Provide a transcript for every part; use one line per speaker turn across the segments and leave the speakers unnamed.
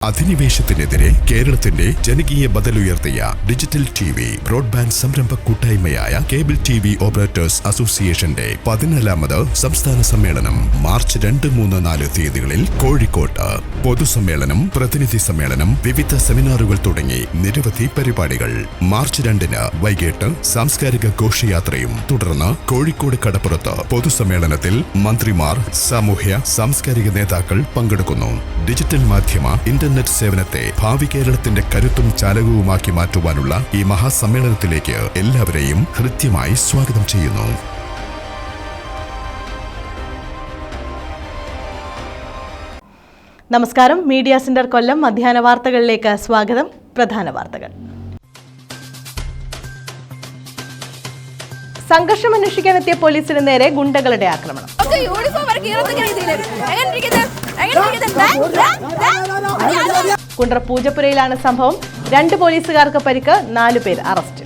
അധിനിവേശത്തിനെതിരെ കേരളത്തിന്റെ ജനകീയ ബദലുയർത്തിയ digital TV broadband സംരംഭ കൂട്ടായ്മയായ കേബിൾ ടിവി ഓപ്പറേറ്റേഴ്സ് അസോസിയേഷന്റെ 14ാമത് സംസ്ഥാന സമ്മേളനം മാർച്ച് 2, 3, 4 തീയതികളിൽ കോഴിക്കോട്ട്. പൊതുസമ്മേളനം, പ്രതിനിധി സമ്മേളനം, വിവിധ സെമിനാറുകൾ തുടങ്ങി നിരവധി പരിപാടികൾ. മാർച്ച് 2-ന് വൈകിട്ട് സാംസ്കാരിക ഘോഷയാത്രയും തുടർന്ന് കോഴിക്കോട് കടപ്പുറത്ത് പൊതുസമ്മേളനത്തിൽ മന്ത്രിമാർ, സാമൂഹ്യ സാംസ്കാരിക നേതാക്കൾ പങ്കെടുക്കുന്നു. ഡിജിറ്റൽ മാധ്യമ ഇന്റർനെറ്റ് സേവനത്തെ ഭാവി കേരളത്തിന്റെ കരുത്തും ചാലകവുമാക്കി മാറ്റുവാനുള്ള ഈ മഹാസമ്മേളനത്തിലേക്ക് എല്ലാവരെയും ഹൃദ്യമായി സ്വാഗതം ചെയ്യുന്നു.
നമസ്കാരം. മീഡിയ സെന്റർ കൊല്ലം മധ്യാഹ്ന വാർത്തകളിലേക്ക് സ്വാഗതം. പ്രധാന വാർത്തകൾ. സംഘർഷം അന്വേഷിക്കാനെത്തിയ പോലീസിന് നേരെ ഗുണ്ടകളുടെ ആക്രമണം. കുണ്ട്ര പൂജപ്പുരയിലാണ് സംഭവം. 2 പോലീസുകാർക്ക് പരിക്ക്, 4 പേർ അറസ്റ്റ്.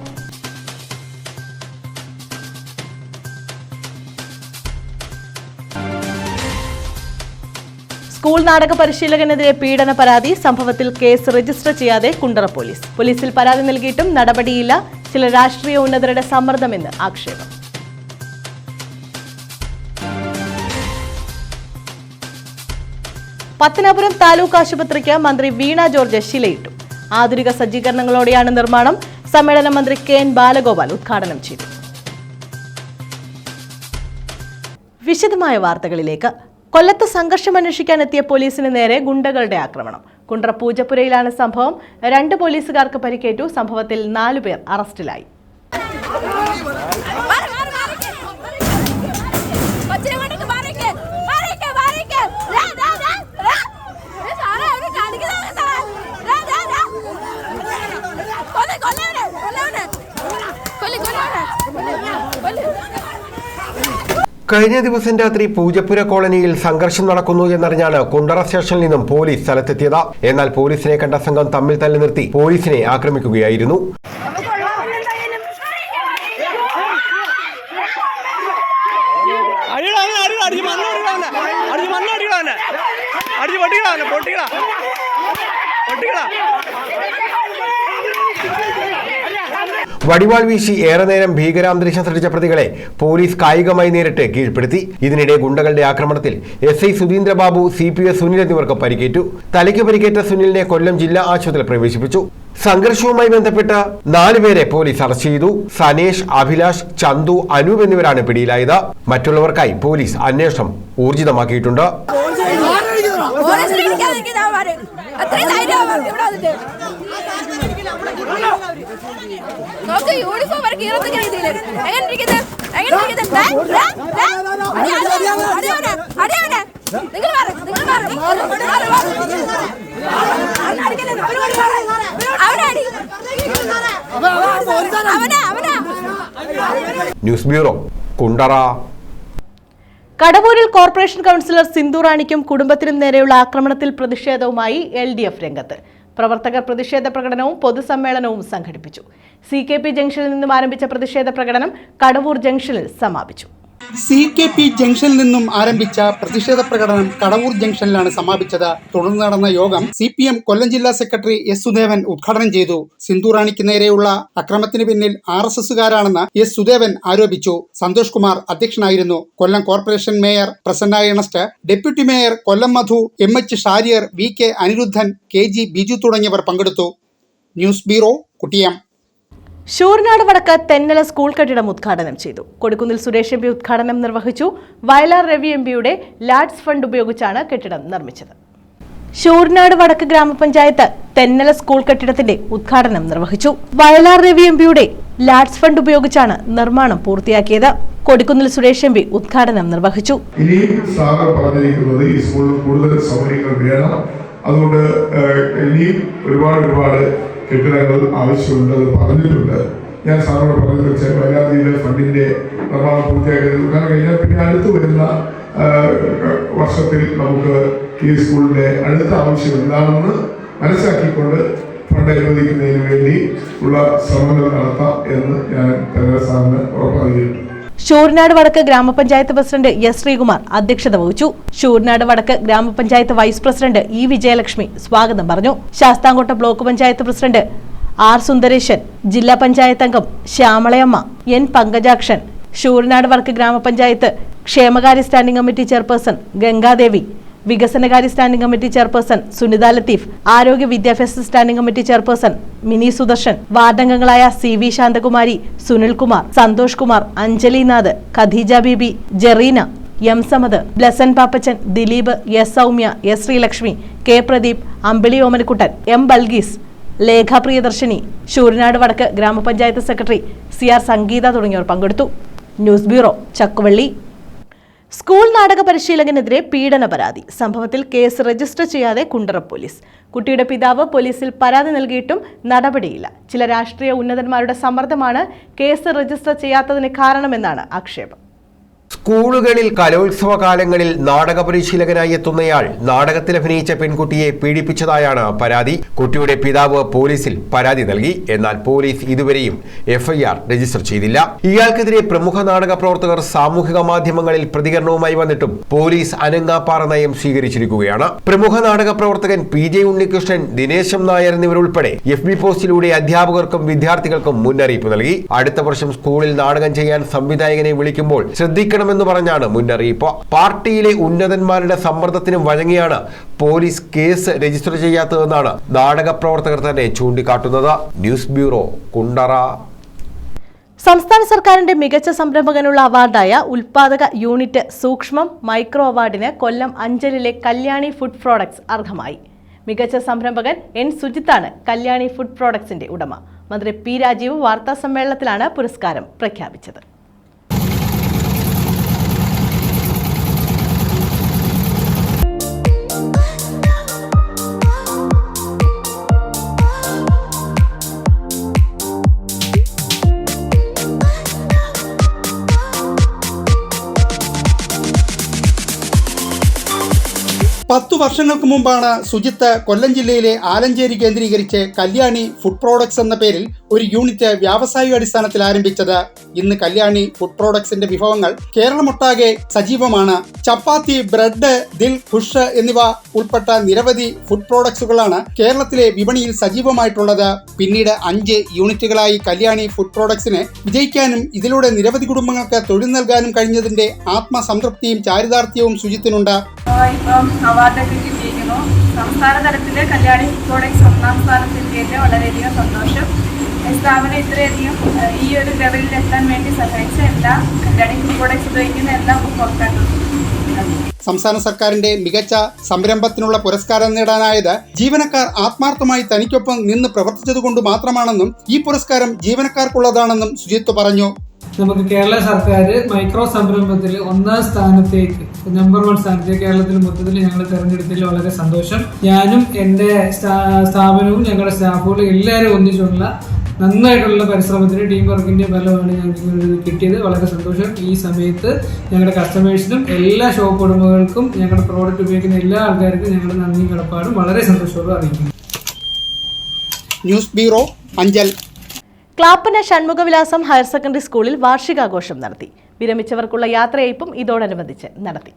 സ്കൂൾ നാടക പരിശീലകനെതിരെ പീഡന പരാതി. സംഭവത്തിൽ കേസ് രജിസ്റ്റർ ചെയ്യാതെ കുണ്ട്ര പോലീസ്. പോലീസിൽ പരാതി നൽകിയിട്ടും നടപടിയില്ല. ചില രാഷ്ട്രീയ ഉന്നതരുടെ സമ്മർദ്ദമെന്ന് ആക്ഷേപം. പത്തനാപുരം താലൂക്ക് ആശുപത്രിക്ക് മന്ത്രി വീണ ജോർജ് ശിലയിട്ടു. ആധുനിക സജ്ജീകരണങ്ങളോടെയാണ് നിർമ്മാണം. സമ്മേളനം മന്ത്രി KN ബാലഗോപാൽ ഉദ്ഘാടനം ചെയ്തു. വിശദമായ വാർത്തകളിലേക്ക്. കൊല്ലത്ത് സംഘർഷം അന്വേഷിക്കാനെത്തിയ പോലീസിന് നേരെ ഗുണ്ടകളുടെ ആക്രമണം. കുണ്ട്ര പൂജപ്പുരയിലാണ് സംഭവം. 2 പോലീസുകാർക്ക് പരിക്കേറ്റു. സംഭവത്തിൽ 4 പേർ അറസ്റ്റിലായി.
കഴിഞ്ഞ ദിവസം രാത്രി പൂജപ്പുര കോളനിയിൽ സംഘർഷം നടക്കുന്നു എന്നറിഞ്ഞാണ് കുണ്ടറ സ്റ്റേഷനിൽ നിന്നും പോലീസ് സ്ഥലത്തെത്തിയത്. എന്നാൽ പോലീസിനെ കണ്ട സംഘം തമ്മിൽ തല്ലി നിർത്തി പോലീസിനെ ആക്രമിക്കുകയായിരുന്നു. വടിവാൾ വീശി ഏറെ നേരം ഭീകരാന്തരീക്ഷം സൃഷ്ടിച്ച പ്രതികളെ പോലീസ് കായികമായി നേരിട്ട് കീഴ്പ്പെടുത്തി. ഇതിനിടെ ഗുണ്ടകളുടെ ആക്രമണത്തിൽ SI സുധീന്ദ്രബാബു, CPS സുനിൽ എന്നിവർക്ക് പരിക്കേറ്റു. തലയ്ക്ക് പരിക്കേറ്റ സുനിലിനെ കൊല്ലം ജില്ലാ ആശുപത്രിയിൽ പ്രവേശിപ്പിച്ചു. സംഘർഷവുമായി ബന്ധപ്പെട്ട് 4 പേരെ പോലീസ് അറസ്റ്റ് ചെയ്തു. സനേഷ്, അഭിലാഷ്, ചന്തു, അനൂപ് എന്നിവരാണ് പിടിയിലായത്. മറ്റുള്ളവർക്കായി പോലീസ് അന്വേഷണം ഊർജിതമാക്കിയിട്ടുണ്ട്. News bureau, Kundara.
കടവൂരിൽ കോർപ്പറേഷൻ കൗൺസിലർ സിന്ധു റാണിക്കും കുടുംബത്തിനും നേരെയുള്ള ആക്രമണത്തിൽ പ്രതിഷേധവുമായി LDF രംഗത്ത്. പ്രവർത്തകർ പ്രതിഷേധ പ്രകടനവും പൊതുസമ്മേളനവും സംഘടിപ്പിച്ചു. CKP ജംഗ്ഷനിൽ നിന്നും ആരംഭിച്ച പ്രതിഷേധ പ്രകടനം കടവൂർ ജംഗ്ഷനിൽ സമാപിച്ചു.
CKP ജംഗ്ഷനിൽ നിന്നും ആരംഭിച്ച പ്രതിഷേധ പ്രകടനം കടവൂർ ജംഗ്ഷനിലാണ് സമാപിച്ചത്. തുടർന്ന് നടന്ന യോഗം CPM കൊല്ലം ജില്ലാ സെക്രട്ടറി S സുദേവൻ ഉദ്ഘാടനം ചെയ്തു. സിന്ധു റാണിക്ക് നേരെയുള്ള അക്രമത്തിന് പിന്നിൽ RSSകാരാണെന്ന് S സുദേവൻ ആരോപിച്ചു. സന്തോഷ് കുമാർ അധ്യക്ഷനായിരുന്നു. Kollam corporation mayor Prasanna Ernest, deputy mayor Kollam Madhu, MH Shariyar, VK Aniruddhan, KG Biju തുടങ്ങിയവർ പങ്കെടുത്തു. News bureau, കുട്ടിയം.
ശൂർനാട് വടക്ക് തെന്നല സ്കൂൾ കെട്ടിടം ഉദ്ഘാടനം ചെയ്തു. കൊടിക്കുന്നിൽ സുരേഷ് MP ഉദ്ഘാടനം നിർവഹിച്ചു. വയലാർ രവി MPയുടെ ലാഡ്സ് ഫണ്ട് ഉപയോഗിച്ചാണ് കെട്ടിടം നിർമ്മിച്ചത്. ശൂർനാട് വടക്ക് ഗ്രാമപഞ്ചായത്ത് തെന്നല സ്കൂൾ കെട്ടിടത്തിന്റെ ഉദ്ഘാടനം നിർവഹിച്ചു. വയലാർ രവി MPയുടെ ലാഡ്സ് ഫണ്ട് ഉപയോഗിച്ചാണ് നിർമ്മാണം പൂർത്തിയാക്കിയത്. കൊടിക്കുന്നിൽ സുരേഷ് MP ഉദ്ഘാടനം നിർവഹിച്ചു.
ഈ സ്കൂളിൽ കൂടുതൽ സൗകര്യങ്ങൾ വേണം. അതുകൊണ്ട് ഇനിയും ഒരുപാട് കെട്ടിടങ്ങൾ ആവശ്യമുണ്ട് പറഞ്ഞിട്ടുണ്ട്. ഞാൻ സാറിനോട് പറഞ്ഞത് വെച്ചാൽ വയലാതിയിലെ ഫണ്ടിന്റെ നിർമ്മാണം പൂർത്തിയാക്കാൻ കഴിഞ്ഞാൽ പിന്നെ അടുത്ത് വരുന്ന വർഷത്തിൽ നമുക്ക് ഈ സ്കൂളിന്റെ അടുത്ത ആവശ്യം എന്താണെന്ന് മനസ്സിലാക്കിക്കൊണ്ട് ഫണ്ട് അനുവദിക്കുന്നതിന് വേണ്ടി ഉള്ള ശ്രമങ്ങൾ നടത്താം എന്ന് ഞാൻ സാറിന് ഉറപ്പ് നൽകിയിട്ടുണ്ട്.
ശൂർനാട് വടക്ക് ഗ്രാമപഞ്ചായത്ത് പ്രസിഡന്റ് എസ് ശ്രീകുമാർ അധ്യക്ഷത വഹിച്ചു. ശൂർനാട് വടക്ക് ഗ്രാമപഞ്ചായത്ത് വൈസ് പ്രസിഡന്റ് ഇ വിജയലക്ഷ്മി സ്വാഗതം പറഞ്ഞു. Sasthamcotta block panchayat president R Sundaresan, ജില്ലാ പഞ്ചായത്ത് അംഗം ശ്യാമളയമ്മ, എൻ പങ്കജാക്ഷൻ, ശൂർനാട് വടക്ക് ഗ്രാമപഞ്ചായത്ത് ക്ഷേമകാര്യ സ്റ്റാൻഡിംഗ് കമ്മിറ്റി ചെയർപേഴ്സൺ ഗംഗാദേവി, വികസനകാര്യ standing committee chairperson Sunitha Latheef, ആരോഗ്യ വിദ്യാഭ്യാസ standing committee chairperson Mini Sudarshan, വാർഡംഗങ്ങളായ C V Shanthakumari, Sunilkumar, Santhosh Kumar, Anjalinath, Khadeeja Beevi, Jereena, M Samad, Blessan Pappachan, Dileep, S Soumya, S Sreelakshmi, K Pradeep, Ambili Omanakuttan, M Balgees, Lekha Priyadarshini, Sooranad വടക്ക് ഗ്രാമപഞ്ചായത്ത് സെക്രട്ടറി സി ആർ സംഗീത തുടങ്ങിയവർ പങ്കെടുത്തു. News bureau, Chakkuvalli. സ്കൂൾ നാടക പരിശീലകനെതിരെ പീഡന പരാതി. സംഭവത്തിൽ കേസ് രജിസ്റ്റർ ചെയ്യാതെ കുണ്ടറ പോലീസ്. കുട്ടിയുടെ പിതാവ് പോലീസിൽ പരാതി നൽകിയിട്ടും നടപടിയില്ല. ചില രാഷ്ട്രീയ ഉന്നതന്മാരുടെ സമ്മർദ്ദമാണ് കേസ് രജിസ്റ്റർ ചെയ്യാത്തതിന് കാരണമെന്നാണ് ആക്ഷേപം.
സ്കൂളുകളിൽ കലോത്സവ കാലങ്ങളിൽ നാടക പരിശീലകനായി എത്തുന്നയാൾ നാടകത്തിൽ അഭിനയിച്ച പെൺകുട്ടിയെ പീഡിപ്പിച്ചതായാണ് പരാതി. കുട്ടിയുടെ പിതാവ് പോലീസിൽ പരാതി നൽകി. എന്നാൽ പോലീസ് ഇതുവരെയും എഫ്ഐആർ രജിസ്റ്റർ ചെയ്തില്ല. ഇയാൾക്കെതിരെ പ്രമുഖ നാടക പ്രവർത്തകർ സാമൂഹിക മാധ്യമങ്ങളിൽ പ്രതികരണവുമായി വന്നിട്ടും പോലീസ് അനങ്ങാപ്പാറ നയം സ്വീകരിച്ചിരിക്കുകയാണ്. പ്രമുഖ നാടക പ്രവർത്തകൻ PJ ഉണ്ണികൃഷ്ണൻ, ദിനേശം നായർ എന്നിവരുൾപ്പെടെ FB പോസ്റ്റിലൂടെ അധ്യാപകർക്കും വിദ്യാർത്ഥികൾക്കും മുന്നറിയിപ്പ് നൽകി. അടുത്ത വർഷം സ്കൂളിൽ നാടകം ചെയ്യാൻ സംവിധായകനെ വിളിക്കുമ്പോൾ ശ്രദ്ധിക്കണം എന്ന് പറഞ്ഞാണ് മുന്നറിയിപ്പ്. പാർട്ടിയിലെ ഉന്നതന്മാരുടെ സമ്മർദ്ദത്തിന് വഴങ്ങിയാണ് പോലീസ് കേസ് രജിസ്റ്റർ ചെയ്യാത്തതെന്നാണ് നാടക പ്രവർത്തകർ തന്നെ ചൂണ്ടിക്കാട്ടുന്നത്. News bureau, Kundara.
സംസ്ഥാന സർക്കാരിന്റെ മികച്ച സംരംഭകനുള്ള അവാർഡായ ഉൽപാദക യൂണിറ്റ് സൂക്ഷ്മം മൈക്രോ അവാർഡിന് കൊല്ലം അഞ്ചലിലെ കല്യാണി ഫുഡ് പ്രോഡക്ട്സ് അർഹമായി. മികച്ച സംരംഭകൻ N സുജിത്താണ് കല്യാണി ഫുഡ് പ്രോഡക്ട്സിന്റെ ഉടമ. മന്ത്രി P രാജീവ് വാർത്താ സമ്മേളനത്തിലാണ് പുരസ്കാരം പ്രഖ്യാപിച്ചത്.
പത്തു വർഷങ്ങൾക്ക് മുമ്പാണ് സുജിത്ത് കൊല്ലം ജില്ലയിലെ ആലഞ്ചേരി കേന്ദ്രീകരിച്ച് കല്യാണി ഫുഡ് പ്രോഡക്ട്സ് എന്ന പേരിൽ ഒരു യൂണിറ്റ് വ്യാവസായിക അടിസ്ഥാനത്തിൽ ആരംഭിച്ചത്. ഇന്ന് കല്യാണി ഫുഡ് പ്രോഡക്ട്സിന്റെ വിഭവങ്ങൾ കേരളമൊട്ടാകെ സജീവമാണ്. ചപ്പാത്തി, ബ്രെഡ്, ദിൽ, ഖുഷ് എന്നിവ ഉൾപ്പെട്ട നിരവധി ഫുഡ് പ്രോഡക്ട്സുകളാണ് കേരളത്തിലെ വിപണിയിൽ സജീവമായിട്ടുള്ളത്. പിന്നീട് 5 യൂണിറ്റുകളായി കല്യാണി ഫുഡ് പ്രോഡക്ട്സിന് വിജയിക്കാനും ഇതിലൂടെ നിരവധി കുടുംബങ്ങൾക്ക് തൊഴിൽ നൽകാനും കഴിഞ്ഞതിന്റെ ആത്മസംതൃപ്തിയും ചാരിതാർത്ഥ്യവും സുജിത്തിനുണ്ട്.
അവാർഡൊക്കെ കിട്ടിയിരിക്കുന്നു. സംസ്ഥാന തലത്തിൽ കല്യാണി ഫുഡ് പ്രോഡക്ട്സ് 1ാം സ്ഥാനത്തെത്തിയതിൽ വളരെയധികം സന്തോഷം. സ്ഥാപനം ഇത്രയധികം ഈ ഒരു ലെവലിൽ എത്താൻ വേണ്ടി സഹായിച്ച എല്ലാ കല്യാണി ഫുഡ് പ്രോഡക്ട്സ് ഉപയോഗിക്കുന്ന എല്ലാ ഉപഭോക്താക്കൾക്കും.
സംസ്ഥാന സർക്കാരിന്റെ മികച്ച സംരംഭത്തിനുള്ള പുരസ്കാരം നേടാനായത് ജീവനക്കാർ ആത്മാർത്ഥമായി തനിക്കൊപ്പം നിന്ന് പ്രവർത്തിച്ചതുകൊണ്ട് മാത്രമാണെന്നും ഈ പുരസ്കാരം ജീവനക്കാർക്കുള്ളതാണെന്നും സുജിത്ത് പറഞ്ഞു.
നമുക്ക് കേരള സർക്കാർ മൈക്രോ സംരംഭത്തിൽ 1ാം സ്ഥാനത്തേക്ക്, നമ്പർ 1 സ്ഥാനത്തേക്ക് കേരളത്തിൽ മൊത്തത്തിൽ ഞങ്ങൾ തെരഞ്ഞെടുത്തതിൽ വളരെ സന്തോഷം. ഞാനും എൻ്റെ സ്ഥാപനവും ഞങ്ങളുടെ സ്റ്റാഫുകളും എല്ലാവരും ഒന്നിച്ചുള്ള നന്നായിട്ടുള്ള പരിശ്രമത്തിന് ടീം വർക്കിന്റെ ഫലമാണ് ഞങ്ങൾക്ക് കിട്ടിയത്. വളരെ സന്തോഷം. ഈ സമയത്ത് ഞങ്ങളുടെ കസ്റ്റമേഴ്സിനും എല്ലാ ഷോപ്പ് ഉടമകൾക്കും ഞങ്ങളുടെ പ്രോഡക്റ്റ് ഉപയോഗിക്കുന്ന എല്ലാ ആൾക്കാർക്കും ഞങ്ങളുടെ നന്ദി കടപ്പാടും വളരെ സന്തോഷത്തോടെ അറിയിക്കുന്നു.
News bureau, Anchal.
Clappana Shanmukhavilasam higher secondary സ്കൂളിൽ വാർഷികാഘോഷം നടത്തി. വിരമിച്ചവർക്കുള്ള യാത്രയയപ്പും ഇതോടനുബന്ധിച്ച് നടത്തി.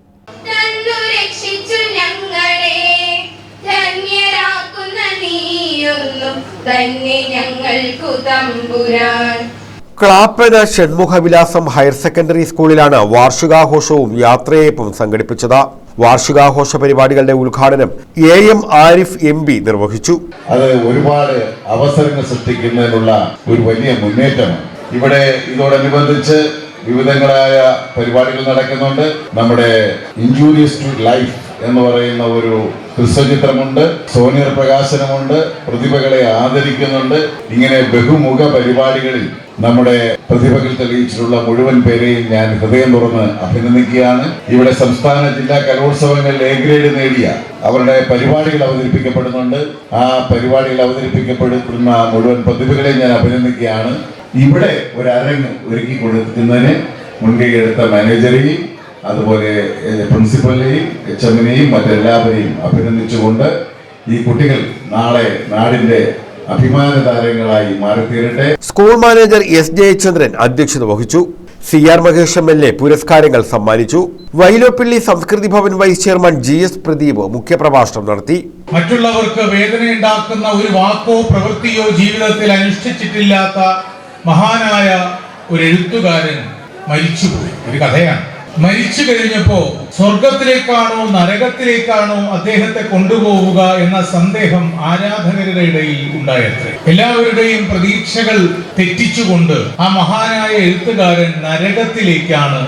ക്ലാപ്പന ഷൺമുഖവിലാസം ഹയർ സെക്കൻഡറി സ്കൂളിലാണ് വാർഷികാഘോഷവും യാത്രയയപ്പും സംഘടിപ്പിച്ചത്. വാർഷികാഘോഷ പരിപാടികളുടെ ഉദ്ഘാടനം AM ആരിഫ് MP നിർവഹിച്ചു.
അത് ഒരുപാട് അവസരങ്ങൾ സൃഷ്ടിക്കുന്നതിനുള്ള ഒരു വലിയ മുന്നേറ്റമാണ്. ഇവിടെ ഇതോടനുബന്ധിച്ച് വിവിധങ്ങളായ പരിപാടികൾ നടക്കുന്നുണ്ട്. നമ്മുടെ ഇൻജൂറിയസ് ടു ലൈഫ് എന്ന് പറയുന്ന ഒരു ഹ്രസ്വചിത്രമുണ്ട്, സോനിയർ പ്രകാശനമുണ്ട്, പ്രതിഭകളെ ആദരിക്കുന്നുണ്ട്. ഇങ്ങനെ ബഹുമുഖ പരിപാടികളിൽ നമ്മുടെ പ്രതിഭകൾ തെളിയിച്ചിട്ടുള്ള മുഴുവൻ പേരെയും ഞാൻ ഹൃദയം തുറന്ന് അഭിനന്ദിക്കുകയാണ്. ഇവിടെ സംസ്ഥാന ജില്ലാ കലോത്സവങ്ങളിൽ A ഗ്രേഡ് നേടിയ അവരുടെ പരിപാടികൾ അവതരിപ്പിക്കപ്പെടുന്നുണ്ട്. ആ പരിപാടികൾ അവതരിപ്പിക്കപ്പെടുന്ന മുഴുവൻ പ്രതിഭകളെയും ഞാൻ അഭിനന്ദിക്കുകയാണ്. ഇവിടെ ഒരു അരങ്ങ് ഒരുക്കി കൊടുക്കുന്നതിന് മുൻകൈ എടുത്ത മാനേജറെയും അതുപോലെ പ്രിൻസിപ്പലിനെയും HM-നെയും മറ്റെല്ലാവരെയും അഭിനന്ദിച്ചുകൊണ്ട് ഈ കുട്ടികൾ നാളെ നാടിന്റെ അഭിമാന താരങ്ങളായി മാറിത്തീരട്ടെ.
School manager S. ജയചന്ദ്രൻ അധ്യക്ഷത വഹിച്ചു. CR മഹേഷ് MLA പുരസ്കാരങ്ങൾ സമ്മാനിച്ചു. Vyloppilly Samskrithi Bhavan vice chairman GS Pradeep മുഖ്യപ്രഭാഷണം നടത്തി.
മറ്റുള്ളവർക്ക് വേദനയുണ്ടാക്കുന്ന ഒരു വാക്കോ പ്രവൃത്തിയോ ജീവിതത്തിൽ അനുഷ്ഠിച്ചിട്ടില്ലാത്ത മഹാനായ ഒരു എഴുത്തുകാരൻ മരിച്ചുപോയി. ഒരു കഥയാണ്. മരിച്ചു കഴിഞ്ഞപ്പോ സ്വർഗത്തിലേക്കാണോ നരകത്തിലേക്കാണോ അദ്ദേഹത്തെ കൊണ്ടുപോവുക എന്ന സന്ദേഹം ആരാധകരുടെ ഇടയിൽ ഉണ്ടായത്രേ. എല്ലാവരുടെയും പ്രതീക്ഷകൾ തെറ്റിച്ചുകൊണ്ട് ആ മഹാനായ എഴുത്തുകാരൻ നരകത്തിലേക്കാണ്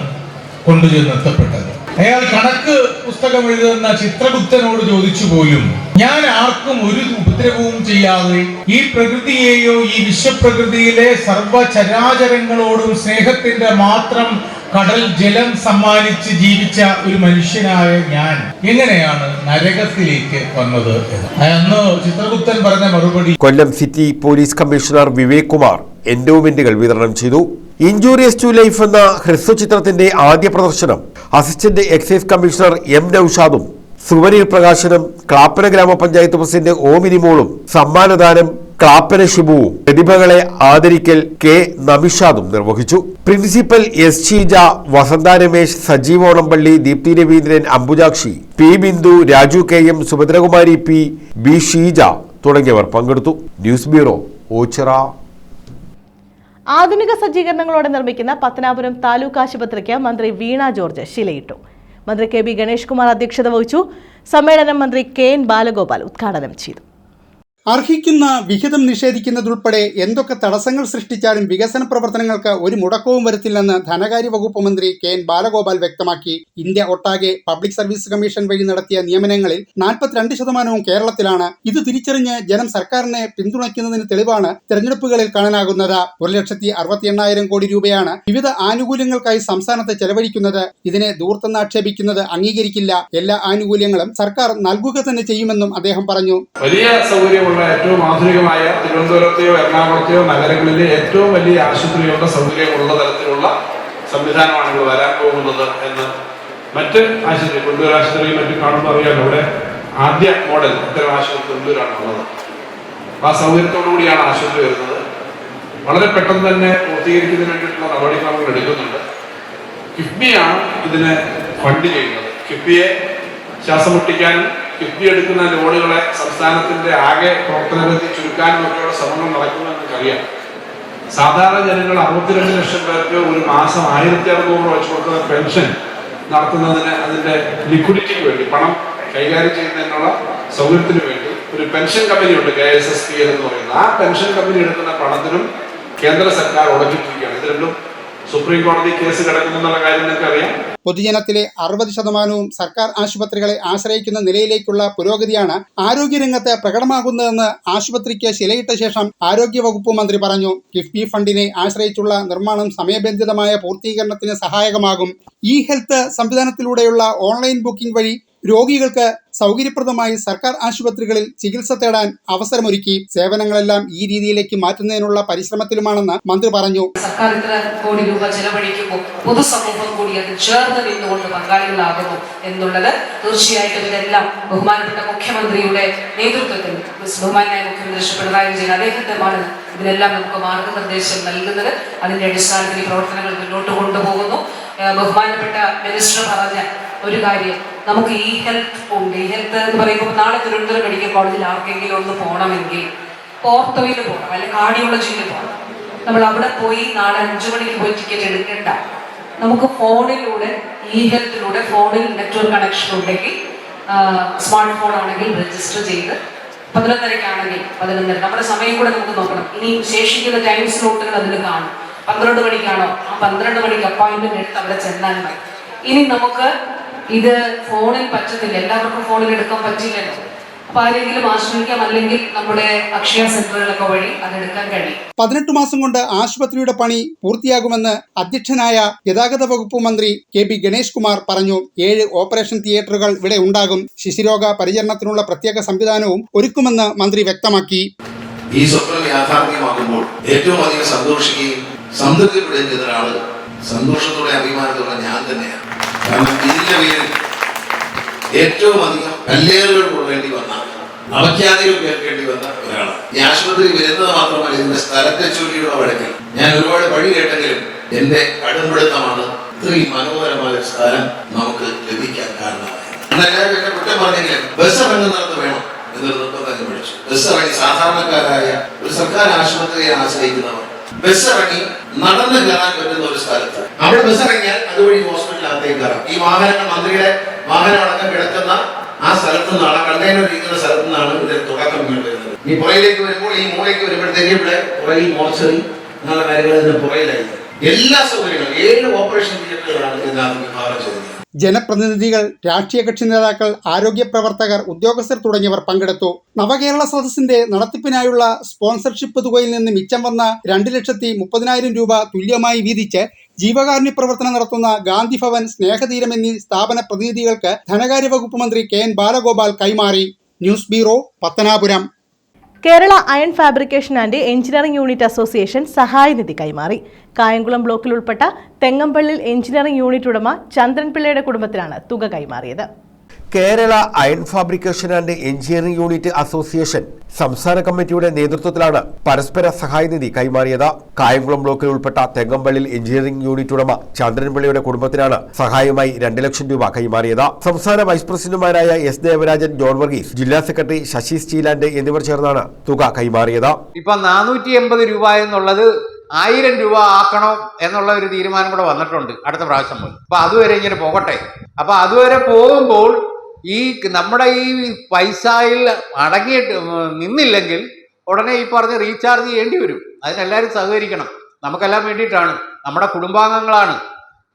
കൊണ്ടുചെന്നെത്തപ്പെട്ടത്. അയാൾ കണക്ക് പുസ്തകം എഴുതുന്ന ചിത്രഗുപ്തനോട് ചോദിച്ചു പോലും, ഞാൻ ആർക്കും ഒരു ഉപദ്രവവും ചെയ്യാതെ ഈ പ്രകൃതിയെയോ ഈ വിശ്വപ്രകൃതിയിലെ സർവചരാചരങ്ങളോടും സ്നേഹത്തിന്റെ മാത്രം കടൽ ജലം സമ്മാനിച്ച് ജീവിച്ച ഒരു മനുഷ്യനായ ഞാൻ എങ്ങനെയാണ് നരകത്തിലേക്ക് വന്നത് എന്ന് അന്ന് ചിത്രഗുപ്തൻ പറഞ്ഞ മറുപടി.
Kollam city police commissioner Vivek Kumar എൻഡോമെന്റുകൾ വിതരണം ചെയ്തു. ഇൻജൂറിയസ് ടു ലൈഫ് എന്ന ഹ്രസ്വ ചിത്രത്തിന്റെ ആദ്യ പ്രദർശനം അസിസ്റ്റന്റ് എക്സൈസ് കമ്മീഷണർ M നൌഷാദും സുവനീർ പ്രകാശനം ക്ലാപ്പന ഗ്രാമപഞ്ചായത്ത് പ്രസിഡന്റ് ഓമിനിമോളും സമ്മാനദാനം ക്ലാപ്പന ഷിബുവും പ്രതിഭകളെ ആദരിക്കൽ K നമിഷാദും നിർവഹിച്ചു. Principal S Sheeja, Vasantha Ramesh, Sajeev Onampally, Deepthi Raveendran, Ambujakshi, P Bindu, Raju KM, Subhadrakumari P, B Sheeja തുടങ്ങിയവർ പങ്കെടുത്തു. News bureau, Oachira.
ആധുനിക സജ്ജീകരണങ്ങളോടെ നിർമ്മിക്കുന്ന പത്തനാപുരം താലൂക്ക് ആശുപത്രിക്ക് മന്ത്രി വീണ ജോർജ് ശിലയിട്ടു. മന്ത്രി KB ഗണേഷ് കുമാർ അധ്യക്ഷത വഹിച്ചു. സമ്മേളനം മന്ത്രി KN ബാലഗോപാൽ ഉദ്ഘാടനം ചെയ്തു.
അർഹിക്കുന്ന വിഹിതം നിഷേധിക്കുന്നതുൾപ്പെടെ എന്തൊക്കെ തടസ്സങ്ങൾ സൃഷ്ടിച്ചാലും വികസന പ്രവർത്തനങ്ങൾക്ക് ഒരു മുടക്കവും വരുത്തില്ലെന്ന് ധനകാര്യ വകുപ്പ് മന്ത്രി KN ബാലഗോപാൽ വ്യക്തമാക്കി. ഇന്ത്യ ഒട്ടാകെ പബ്ലിക് സർവീസ് കമ്മീഷൻ വഴി നടത്തിയ നിയമനങ്ങളിൽ 42% കേരളത്തിലാണ്. ഇത് തിരിച്ചറിഞ്ഞ് ജനം സർക്കാരിനെ പിന്തുണയ്ക്കുന്നതിന് തെളിവാണ് തെരഞ്ഞെടുപ്പുകളിൽ കാണാനാകുന്നത്. 1,68,000 കോടി രൂപയാണ് വിവിധ ആനുകൂല്യങ്ങൾക്കായി സംസ്ഥാനത്ത് ചെലവഴിക്കുന്നത്. ഇതിനെ ദൂർത്തെന്ന് ആക്ഷേപിക്കുന്നത് അംഗീകരിക്കില്ല. എല്ലാ ആനുകൂല്യങ്ങളും സർക്കാർ നൽകുക തന്നെ ചെയ്യുമെന്നും അദ്ദേഹം പറഞ്ഞു.
വലിയ സൗകര്യമുള്ള ഏറ്റവും ആധുനികമായ തിരുവനന്തപുരത്തെയോ എറണാകുളത്തെയോ നഗരങ്ങളിലെ ഏറ്റവും വലിയ ആശുപത്രികളുടെ സൗകര്യമുള്ള തരത്തിലുള്ള സംവിധാനമാണ് ഇവിടെ വരാൻ പോകുന്നത് എന്ന് മറ്റ് ആശുപത്രി കൊണ്ടൂർ ആശുപത്രിയും മറ്റും കാണുമ്പോൾ അറിയാമല്ലോ. ഇവിടെ ആദ്യ മോഡൽ ഇത്തരം ആശുപത്രി കൊണ്ടൂരാണ് ഉള്ളത്. ആ സൗകര്യത്തോടു കൂടിയാണ് ആശുപത്രി വരുന്നത്. വളരെ പെട്ടെന്ന് തന്നെ പൂർത്തീകരിക്കുന്നതിന് വേണ്ടിയിട്ടുള്ള നടപടിക്രമങ്ങൾ എടുക്കുന്നുണ്ട്. കിഫ്ബിയാണ് ഇതിന് ഫണ്ട് ചെയ്യുന്നത്. കിഫ്ബിയെ ശ്വാസം മുട്ടിക്കാനും കിഫ്ബി എടുക്കുന്ന ലോഡുകളെ സംസ്ഥാനത്തിന്റെ ആകെ പ്രവർത്തനഗതി ചുരുക്കാനും ഒക്കെയുള്ള ശ്രമങ്ങൾ നടക്കുമെന്ന് നമുക്കറിയാം. സാധാരണ ജനങ്ങൾ 62 ലക്ഷം പേർക്ക് ഒരു മാസം 1,600 വെച്ച് കൊടുക്കുന്ന പെൻഷൻ നടത്തുന്നതിന് അതിന്റെ ലിക്വിഡിറ്റിക്ക് വേണ്ടി പണം കൈകാര്യം ചെയ്യുന്നതിനുള്ള സൗകര്യത്തിന് വേണ്ടി ഒരു പെൻഷൻ കമ്പനിയുണ്ട്, KSSPL എന്ന് പറയുന്നത്. ആ പെൻഷൻ കമ്പനി എടുക്കുന്ന പണത്തിനും കേന്ദ്ര സർക്കാർ ഉടക്കിട്ടിരിക്കുകയാണ്. ഇത് രണ്ടും സുപ്രീം കോടതി കേസ് കിടക്കുന്നുള്ള കാര്യം നിങ്ങൾക്കറിയാം.
പൊതുജനത്തിലെ 60% സർക്കാർ ആശുപത്രികളെ ആശ്രയിക്കുന്ന നിലയിലേക്കുള്ള പുരോഗതിയാണ് ആരോഗ്യരംഗത്ത് പ്രകടമാകുന്നതെന്ന് ആശുപത്രിക്ക് ശിലയിട്ട ശേഷം ആരോഗ്യവകുപ്പ് മന്ത്രി പറഞ്ഞു. കിഫ്ബി ഫണ്ടിനെ ആശ്രയിച്ചുള്ള നിർമ്മാണം സമയബന്ധിതമായ പൂർത്തീകരണത്തിന് സഹായകമാകും. ഹെൽത്ത് സംവിധാനത്തിലൂടെയുള്ള ഓൺലൈൻ ബുക്കിംഗ് വഴി രോഗികൾക്ക് സൗകര്യപ്രദമായി സർക്കാർ ആശുപത്രികളിൽ ചികിത്സ തേടാൻ അവസരമൊരുക്കി. സേവനങ്ങളെല്ലാം ഈ രീതിയിലേക്ക് മാറ്റുന്നതിനുള്ള പരിശ്രമത്തിലുമാണെന്ന് മന്ത്രി പറഞ്ഞു.
സർക്കാർ ഇത്ര കോടി രൂപ ചെലവഴിക്കുമ്പോൾ പൊതുസമൂഹം കൂടി അതിൽ ചേർന്ന് നിന്നുകൊണ്ട് പങ്കാളികളാകുന്നു എന്നുള്ളത് തീർച്ചയായിട്ടും ഇതെല്ലാം ബഹുമാനപ്പെട്ട മുഖ്യമന്ത്രിയുടെ നേതൃത്വത്തിൽ ബഹുമാനായ മുഖ്യമന്ത്രി ശ്രീ പിണറായി വിജയൻ അദ്ദേഹമാണ് ഇതിനെല്ലാം നമുക്ക് മാർഗനിർദ്ദേശം നൽകുന്നത്. അതിന്റെ അടിസ്ഥാനത്തിൽ ഈ പ്രവർത്തനങ്ങൾ മുന്നോട്ട് കൊണ്ടുപോകുന്നു. ബഹുമാനപ്പെട്ട മിനിസ്റ്റർ പറഞ്ഞ ഒരു കാര്യം, നമുക്ക് ഹെൽത്ത് ഉണ്ട്. ഹെൽത്ത് എന്ന് പറയുമ്പോൾ നാളെ തിരുവനന്തപുരം മെഡിക്കൽ കോളേജിൽ ആർക്കെങ്കിലും ഒന്ന് പോകണമെങ്കിൽ ഓർത്തോയിൽ പോകണം, അല്ലെങ്കിൽ കാർഡിയോളജിയിൽ പോകണം. നമ്മൾ അവിടെ പോയി നാളെ 5 മണിക്ക് പോയി ടിക്കറ്റ് എടുക്കേണ്ട. നമുക്ക് ഫോണിലൂടെ ഹെൽത്തിലൂടെ ഫോണിൽ നെറ്റ്വർക്ക് കണക്ഷൻ ഉണ്ടെങ്കിൽ സ്മാർട്ട് ഫോൺ ആണെങ്കിൽ രജിസ്റ്റർ ചെയ്ത് 11:30 11:30 നമ്മുടെ സമയം കൂടെ നമുക്ക് നോക്കണം. ഇനി ശേഷിക്കുന്ന ടൈം സ്ലോട്ടുകൾ അതിൽ കാണും. 12 മണിക്കാണോ ആ 12 മണിക്ക് അപ്പോയിന്റ്മെന്റ് എടുത്ത് അവിടെ ചെന്നാൽ മതി. ഇനി നമുക്ക് ഇത് ഫോണിൽ പറ്റത്തില്ല, എല്ലാവർക്കും ഫോണിൽ എടുക്കാൻ പറ്റില്ലല്ലോ. അപ്പൊ ആരെങ്കിലും ആശ്രയിക്കാം, അല്ലെങ്കിൽ നമ്മുടെ അക്ഷയ സെന്ററുകളൊക്കെ വഴി അതെടുക്കാൻ കഴിയും.
18 മാസം കൊണ്ട് ആശുപത്രിയുടെ പണി പൂർത്തിയാകുമെന്ന് അധ്യക്ഷനായ ഗതാഗത വകുപ്പ് മന്ത്രി KB ഗണേഷ് കുമാർ പറഞ്ഞു. 7 ഓപ്പറേഷൻ തിയേറ്ററുകൾ ഇവിടെ ഉണ്ടാകും. ശിശുരോഗ പരിചരണത്തിനുള്ള പ്രത്യേക സംവിധാനവും ഒരുക്കുമെന്ന് മന്ത്രി വ്യക്തമാക്കി.
ഈ സ്വപ്നം യാഥാർത്ഥ്യമാകുമ്പോൾ ഏറ്റവും അധികം സന്തോഷിക്കുകയും സംതൃപ്തിപ്പെടുകയും ചെയ്ത ഒരാള് സന്തോഷത്തോടെ അഭിമാനത്തോടെ ഞാൻ തന്നെയാണ്. കാരണം ഇതിന്റെ പേരിൽ ഏറ്റവും അധികം കല്ലേറുകൾ കൊള്ളേണ്ടി വന്ന, അപഖ്യാതികൾ കേൾക്കേണ്ടി വന്ന ഒരാളാണ്. ഈ ആശുപത്രി വരുന്നത് മാത്രമല്ല, ഇതിന്റെ സ്ഥലത്തെ ചൊല്ലിയുള്ള വഴക്കിൽ ഞാൻ ഒരുപാട് വഴി കേട്ടെങ്കിലും എന്റെ കടുംപിടുത്തമാണ് ഇത്രയും മനോഹരമായ ഒരു സ്ഥലം നമുക്ക് ലഭിക്കാൻ കാരണമായത്. എല്ലാവരും എന്നെ കുറ്റം പറഞ്ഞെങ്കിലും ബസ് ഇറങ്ങുന്നിടത്ത് വേണം എന്നൊരു നിർബന്ധം വിളിച്ചു. ബസ് ഇറങ്ങി സാധാരണക്കാരായ ഒരു സർക്കാർ ആശുപത്രിയെ ആശ്രയിക്കുന്നവർ ബസ് ഇറങ്ങി നടന്നു കയറാൻ പറ്റുന്ന ഒരു സ്ഥലത്ത് അവിടെ ബസ് ഇറങ്ങിയാൽ അതുവഴി ഹോസ്പിറ്റലിനകത്തേക്ക് കയറാം. ഈ വാഹനങ്ങൾ മന്ത്രിയുടെ വാഹനം അടക്കം കിടക്കുന്ന ആ സ്ഥലത്തു നിന്നാണ്, കണ്ടെയ്നർ ഇരിക്കുന്ന സ്ഥലത്തു നിന്നാണ് ഇതിന്റെ തുടക്കം വരുന്നത്. ഈ പുറയിലേക്ക് വരുമ്പോൾ ഈ മൂലയ്ക്ക് വരുമ്പോഴത്തേക്ക് ഇവിടെ പുറകിൽ മോർച്ചറി എന്നുള്ള കാര്യങ്ങൾ ഇതിന്റെ പുറയിലായിരുന്നു. എല്ലാ സൗകര്യങ്ങളും 7 ഓപ്പറേഷൻ തിയേറ്ററുകളാണ് ഇതിനകത്ത് വിഭാവനം ചെയ്തത്.
ജനപ്രതിനിധികൾ, രാഷ്ട്രീയ കക്ഷി നേതാക്കൾ, ആരോഗ്യ പ്രവർത്തകർ, ഉദ്യോഗസ്ഥർ തുടങ്ങിയവർ പങ്കെടുത്തു. നവകേരള സദസ്സിന്റെ നടത്തിപ്പിനായുള്ള സ്പോൺസർഷിപ്പ് തുകയിൽ നിന്ന് മിച്ചം വന്ന 2,30,000 രൂപ തുല്യമായി വീതിച്ച് ജീവകാരുണ്യ പ്രവർത്തനം നടത്തുന്ന ഗാന്ധി ഭവൻ, സ്നേഹതീരം എന്നീ സ്ഥാപന പ്രതിനിധികൾക്ക് ധനകാര്യ വകുപ്പ് മന്ത്രി KN ബാലഗോപാൽ കൈമാറി. News bureau, Pathanapuram.
Kerala iron fabrication and engineering unit association സഹായനിധി കൈമാറി. കായംകുളം ബ്ലോക്കിൽ ഉൾപ്പെട്ട തെങ്ങമ്പള്ളിൽ എഞ്ചിനീയറിംഗ് യൂണിറ്റ് ഉടമ ചന്ദ്രൻപിള്ളയുടെ കുടുംബത്തിനാണ് തുക കൈമാറിയത്.
Kerala iron fabrication and engineering unit association സംസ്ഥാന കമ്മിറ്റിയുടെ നേതൃത്വത്തിലാണ് പരസ്പര സഹായനിധി കൈമാറിയത്. കായംകുളം ബ്ലോക്കിൽ ഉൾപ്പെട്ട തെങ്ങമ്പള്ളിൽ എഞ്ചിനീയറിംഗ് യൂണിറ്റ് ഉടമ ചന്ദ്രൻപിള്ളയുടെ കുടുംബത്തിനാണ് സഹായമായി 2 ലക്ഷം രൂപ കൈമാറിയത്. സംസ്ഥാന വൈസ് പ്രസിഡന്റുമാരായ S. ദേവരാജൻ, ജോൺ വർഗീസ്, ജില്ലാ സെക്രട്ടറി ശശി സ്റ്റീലാൻഡ് എന്നിവർ ചേർന്നാണ് തുക കൈമാറിയത്.
ഇപ്പൊ 480 രൂപ എന്നുള്ളത് 1000 രൂപ ആക്കണം എന്നുള്ള ഒരു തീരുമാനം കൂടെ വന്നിട്ടുണ്ട് അടുത്ത പ്രാവശ്യം മുതൽ. അപ്പൊ അതുവരെ ഇങ്ങനെ പോകട്ടെ. അപ്പൊ അതുവരെ പോകുമ്പോൾ ഈ നമ്മുടെ ഈ പൈസയിൽ അടങ്ങിയിട്ട് നിന്നില്ലെങ്കിൽ ഉടനെ ഈ പറഞ്ഞ് റീചാർജ് ചെയ്യേണ്ടി വരും. അതിനെല്ലാവരും സഹകരിക്കണം. നമുക്കെല്ലാം വേണ്ടിയിട്ടാണ്, നമ്മുടെ കുടുംബാംഗങ്ങളാണ്.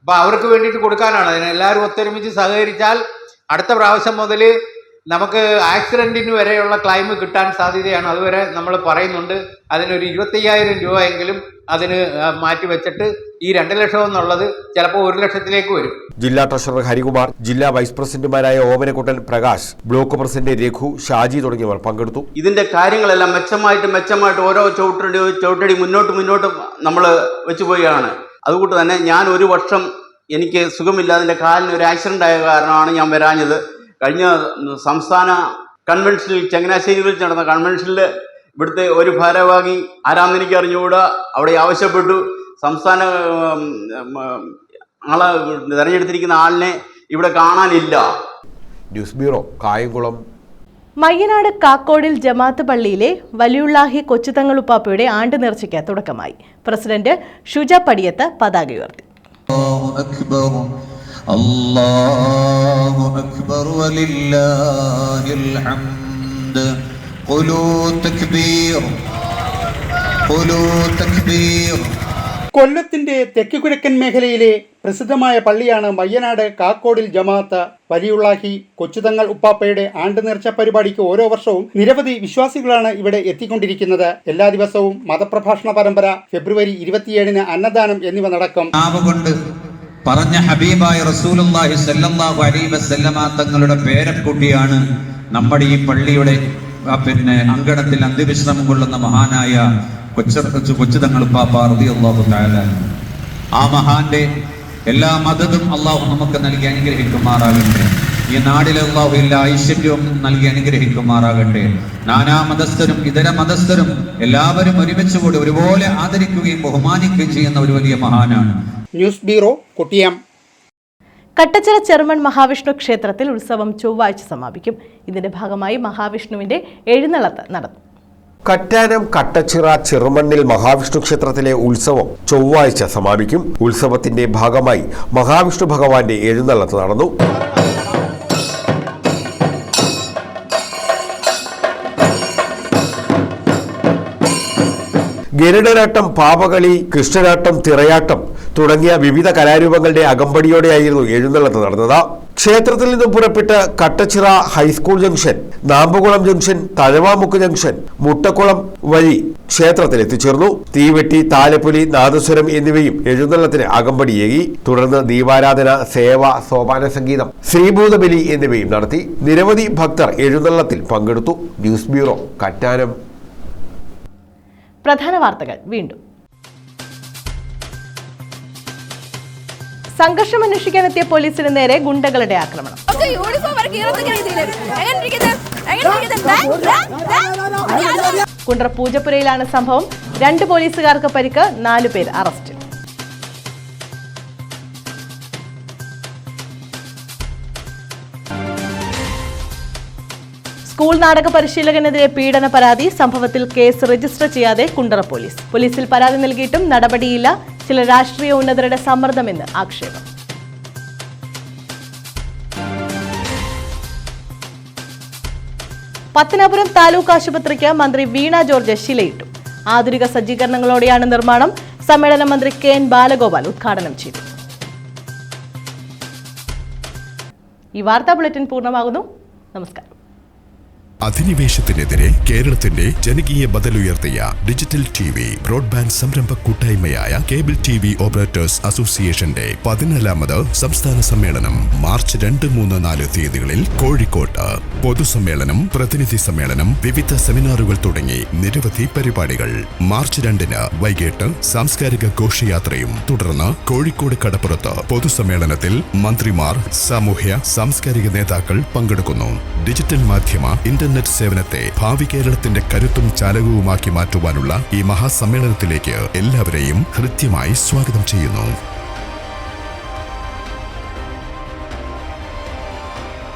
അപ്പൊ അവർക്ക് വേണ്ടിയിട്ട് കൊടുക്കാനാണ്. അതിനെല്ലാവരും ഒത്തൊരുമിച്ച് സഹകരിച്ചാൽ അടുത്ത പ്രാവശ്യം മുതൽ നമുക്ക് ആക്സിഡന്റിന് വരെയുള്ള ക്ലെയിം കിട്ടാൻ സാധ്യതയാണ്. അതുവരെ നമ്മൾ പറയുന്നുണ്ട്. അതിനൊരു 25,000 രൂപ എങ്കിലും അതിന് മാറ്റി വെച്ചിട്ട് ഈ 2 ലക്ഷം എന്നുള്ളത് ചിലപ്പോൾ 1 ലക്ഷത്തിലേക്ക് വരും.
ജില്ലാ ട്രഷറർ ഹരികുമാർ, ജില്ലാ വൈസ് പ്രസിഡന്റുമാരായ ഓമനക്കുട്ടൻ, പ്രകാശ്, ബ്ലോക്ക് പ്രസിഡന്റ് രഘു, ഷാജി തുടങ്ങിയവർ പങ്കെടുത്തു.
ഇതിന്റെ കാര്യങ്ങളെല്ലാം മെച്ചമായിട്ട് ഓരോ ചവിട്ടടി മുന്നോട്ട് നമ്മൾ വെച്ചു പോവുകയാണ്. അതുകൊണ്ട് തന്നെ ഞാൻ 1 വർഷം എനിക്ക് സുഖമില്ലാതെ എൻ്റെ കാലിന് ഒരു ആക്സിഡന്റ് ആയ കാരണമാണ് ഞാൻ വരാഞ്ഞത്. കഴിഞ്ഞ സംസ്ഥാന കൺവെൻഷനിൽ, ചങ്ങനാശ്ശേരിയിൽ വെച്ച് നടന്ന കൺവെൻഷനിൽ ഇവിടുത്തെ ഒരു ഭാരവാഹി ആരാമെന്ന് എനിക്ക് അറിഞ്ഞുകൂടാ, അവിടെ ആവശ്യപ്പെട്ടു സംസ്ഥാന ആളെ തെരഞ്ഞെടുത്തിരിക്കുന്ന ആളിനെ ഇവിടെ കാണാനില്ല.
News bureau, Kayamkulam.
മയ്യനാട് കാക്കോടിൽ ജമാഅത്ത് പള്ളിയിലെ വലിയുള്ളാഹി കൊച്ചുതങ്ങളുപ്പാപ്പയുടെ ആണ്ട് നേർച്ചയ്ക്ക് തുടക്കമായി. പ്രസിഡന്റ് ഷുജ പടിയത്ത് പതാക ഉയർത്തി.
അല്ലാഹു അക്ബർ വലില്ലാഹിൽ ഹംദ്. ഖുലൂ തക്ബീർ, ഖുലൂ തക്ബീർ.
കൊല്ലത്തിന്റെ തെക്കുകിഴക്കൻ മേഖലയിലെ പ്രസിദ്ധമായ പള്ളിയാണ് മയ്യനാട് കാക്കോടിൽ ജമാഅത്ത്. വലിയുള്ളാഹി കൊച്ചുതങ്ങൾ ഉപ്പാപ്പയുടെ ആണ്ട് നേർച്ച പരിപാടിക്ക് ഓരോ വർഷവും നിരവധി വിശ്വാസികളാണ് ഇവിടെ എത്തിക്കൊണ്ടിരിക്കുന്നത്. എല്ലാ ദിവസവും മതപ്രഭാഷണ പരമ്പര, ഫെബ്രുവരി 27-ന് അന്നദാനം എന്നിവ നടക്കും.
പറഞ്ഞ ഹബീബായ റസൂലുള്ളാഹി സ്വല്ലല്ലാഹു അലൈഹി വസല്ലമ തങ്ങളുടെ പേരക്കുട്ടിയാണ് നമ്മുടെ ഈ പള്ളിയുടെ അങ്കണത്തിൽ അന്ത്യവിശ്രമം കൊള്ളുന്ന മഹാനായ കൊച്ചുതങ്ങൾ ഉപ്പാപ്പ റളിയല്ലാഹു തആല. ആ മഹാന്റെ എല്ലാ മദതും അള്ളാഹു നമുക്ക് നൽകി അനുഗ്രഹിക്കുമാറാകട്ടെ. ഈ നാടിലെ അള്ളാഹു എല്ലാ ഐശ്വര്യവും നൽകി അനുഗ്രഹിക്കുമാറാകട്ടെ. നാനാ മതസ്ഥരും ഇതര മതസ്ഥരും എല്ലാവരും ഒരുമിച്ചുകൂടി ഒരുപോലെ ആദരിക്കുകയും ബഹുമാനിക്കുകയും ചെയ്യുന്ന ഒരു വലിയ മഹാനാണ്.
News bureau, കുട്ടിയം.
കട്ടച്ചിറ ചെറുമൺ മഹാവിഷ്ണു ക്ഷേത്രത്തിൽ ഉത്സവം ചൊവ്വാഴ്ച സമാപിക്കും. ഇതിന്റെ ഭാഗമായി മഹാവിഷ്ണുവിന്റെ എഴുന്നള്ളത്ത് നടന്നു.
കറ്റാനം കട്ടച്ചിറ ചെറുമണ്ണിൽ മഹാവിഷ്ണു ക്ഷേത്രത്തിലെ ഉത്സവം ചൊവ്വാഴ്ച സമാപിക്കും. ഉത്സവത്തിന്റെ ഭാഗമായി മഹാവിഷ്ണു ഭഗവാന്റെ എഴുന്നള്ളത്ത് നടന്നു. ഗരുഡനാട്ടം, പാവകളി, കൃഷ്ണനാട്ടം, തിറയാട്ടം തുടങ്ങിയ വിവിധ കലാരൂപങ്ങളുടെ അകമ്പടിയോടെയായിരുന്നു എഴുന്നള്ളത്ത് നടന്നത്. ക്ഷേത്രത്തിൽ നിന്നും പുറപ്പെട്ട് Kattachira high school junction, Nampakulam junction, Thazhavamukku junction, Muttakulam വഴി ക്ഷേത്രത്തിൽ എത്തിച്ചേർന്നു. തീവെട്ടി, താലപ്പൊലി, നാദസ്വരം എന്നിവയും എഴുന്നള്ളത്തിന് അകമ്പടിയേകി. തുടർന്ന് ദീപാരാധന, സേവ, സോപാന സംഗീതം, ശ്രീഭൂതബലി എന്നിവയും നടത്തി. നിരവധി ഭക്തർ എഴുന്നള്ളത്തിൽ പങ്കെടുത്തു. News bureau, Kattanam.
പ്രധാന വാർത്തകൾ വീണ്ടും. സംഘർഷം അന്വേഷിക്കാനെത്തിയ പോലീസിന് നേരെ ഗുണ്ടകളുടെ ആക്രമണം. കുണ്ട്ര പൂജപ്പുരയിലാണ് സംഭവം. 2 പോലീസുകാർക്ക് പരിക്ക്, 4 പേർ അറസ്റ്റ്. സ്കൂൾ നാടക പരിശീലകനെതിരെ പീഡന പരാതി. സംഭവത്തിൽ കേസ് രജിസ്റ്റർ ചെയ്യാതെ കുണ്ടറ പോലീസ്. പോലീസിൽ പരാതി നൽകിയിട്ടും നടപടിയില്ല. ചില രാഷ്ട്രീയ ഉന്നതരുടെ സമ്മർദ്ദമെന്ന് ആക്ഷേപം. പത്തനാപുരം താലൂക്ക് ആശുപത്രിക്ക് മന്ത്രി വീണ ജോർജ് ശിലയിട്ടു. ആധുനിക സജ്ജീകരണങ്ങളോടെയാണ് നിർമ്മാണം. സമ്മേളനം മന്ത്രി കെ എൻ ബാലഗോപാൽ ഉദ്ഘാടനം ചെയ്തു. ഈ വാർത്താ ബുള്ളറ്റിൻ പൂർണ്ണമാകുന്നു. നമസ്കാരം.
അധിനിവേശത്തിനെതിരെ കേരളത്തിന്റെ ജനകീയ ബദലുയർത്തിയ ഡിജിറ്റൽ ടിവി ബ്രോഡ്ബാൻഡ് സംരംഭ കൂട്ടായ്മയായ കേബിൾ ടിവി ഓപ്പറേറ്റേഴ്സ് അസോസിയേഷന്റെ 14ാമത് സംസ്ഥാന സമ്മേളനം മാർച്ച് 2, 3, 4 തീയതികളിൽ കോഴിക്കോട്ട്. പൊതുസമ്മേളനം, പ്രതിനിധി സമ്മേളനം, വിവിധ സെമിനാറുകൾ തുടങ്ങി നിരവധി പരിപാടികൾ. മാർച്ച് 2-ന് വൈകിട്ട് സാംസ്കാരിക ഘോഷയാത്രയും. തുടർന്ന് കോഴിക്കോട് കടപ്പുറത്ത് പൊതുസമ്മേളനത്തിൽ മന്ത്രിമാർ, സാമൂഹ്യ സാംസ്കാരിക നേതാക്കൾ പങ്കെടുക്കുന്നു. ഡിജിറ്റൽ മാധ്യമ ഇന്റർനെറ്റ് സേവനത്തെ ഭാവി കേരളത്തിന്റെ കരുത്തും ചാലകവുമാക്കി മാറ്റുവാനുള്ള ഈ മഹാസമ്മേളനത്തിലേക്ക് എല്ലാവരെയും ഹൃദ്യമായി സ്വാഗതം ചെയ്യുന്നു.